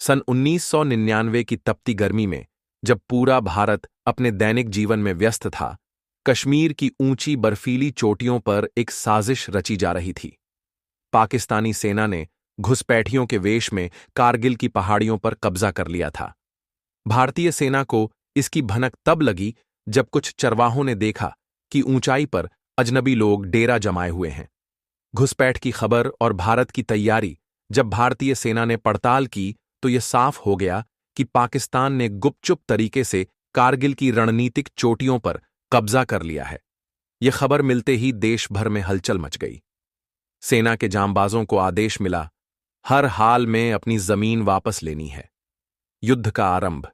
सन 1999 की तपती गर्मी में, जब पूरा भारत अपने दैनिक जीवन में व्यस्त था, कश्मीर की ऊंची बर्फीली चोटियों पर एक साजिश रची जा रही थी। पाकिस्तानी सेना ने घुसपैठियों के वेश में कारगिल की पहाड़ियों पर कब्जा कर लिया था। भारतीय सेना को इसकी भनक तब लगी जब कुछ चरवाहों ने देखा कि ऊंचाई पर अजनबी लोग डेरा जमाए हुए हैं। घुसपैठ की खबर और भारत की तैयारी जब भारतीय सेना ने पड़ताल की तो यह साफ हो गया कि पाकिस्तान ने गुपचुप तरीके से कारगिल की रणनीतिक चोटियों पर कब्जा कर लिया है। यह खबर मिलते ही देश भर में हलचल मच गई। सेना के जांबाजों को आदेश मिला, हर हाल में अपनी जमीन वापस लेनी है। युद्ध का आरंभ।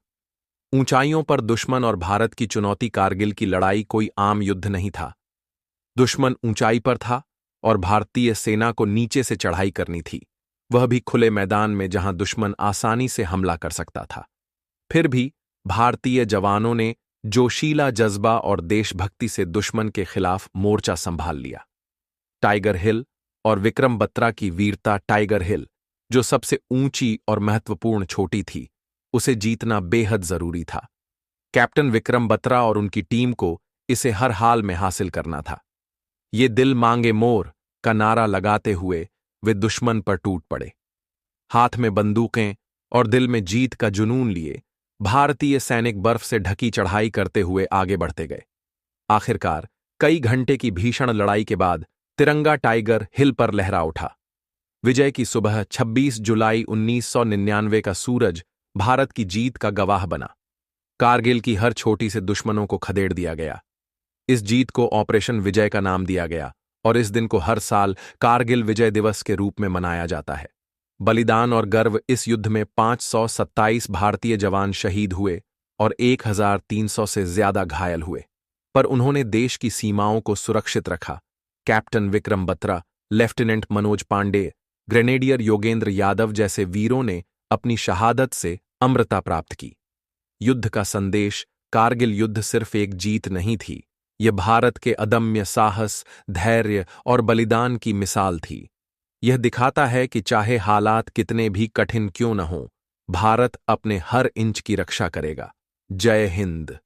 ऊंचाइयों पर दुश्मन और भारत की चुनौती। कारगिल की लड़ाई कोई आम युद्ध नहीं था। दुश्मन ऊंचाई पर था और भारतीय सेना को नीचे से चढ़ाई करनी थी, वह भी खुले मैदान में जहां दुश्मन आसानी से हमला कर सकता था। फिर भी भारतीय जवानों ने जोशीला जज्बा और देशभक्ति से दुश्मन के खिलाफ मोर्चा संभाल लिया। टाइगर हिल और विक्रम बत्रा की वीरता। टाइगर हिल, जो सबसे ऊंची और महत्वपूर्ण चोटी थी, उसे जीतना बेहद जरूरी था। कैप्टन विक्रम बत्रा और उनकी टीम को इसे हर हाल में हासिल करना था। ये दिल मांगे मोर का नारा लगाते हुए वे दुश्मन पर टूट पड़े। हाथ में बंदूकें और दिल में जीत का जुनून लिए भारतीय सैनिक बर्फ से ढकी चढ़ाई करते हुए आगे बढ़ते गए। आखिरकार कई घंटे की भीषण लड़ाई के बाद तिरंगा टाइगर हिल पर लहरा उठा। विजय की सुबह 26 जुलाई 1999 का सूरज भारत की जीत का गवाह बना। कारगिल की हर छोटी से दुश्मनों को खदेड़ दिया गया। इस जीत को ऑपरेशन विजय का नाम दिया गया और इस दिन को हर साल कारगिल विजय दिवस के रूप में मनाया जाता है। बलिदान और गर्व। इस युद्ध में 527 भारतीय जवान शहीद हुए और 1300 से ज्यादा घायल हुए, पर उन्होंने देश की सीमाओं को सुरक्षित रखा। Captain Vikram Batra, lieutenant Manoj Pandey, grenadier Yogendra Yadav जैसे वीरों ने अपनी शहादत से अमरता प्राप्त की। युद्ध का संदेश। कारगिल युद्ध सिर्फ एक जीत नहीं थी, यह भारत के अदम्य साहस, धैर्य और बलिदान की मिसाल थी। यह दिखाता है कि चाहे हालात कितने भी कठिन क्यों न हों, भारत अपने हर इंच की रक्षा करेगा। जय हिंद।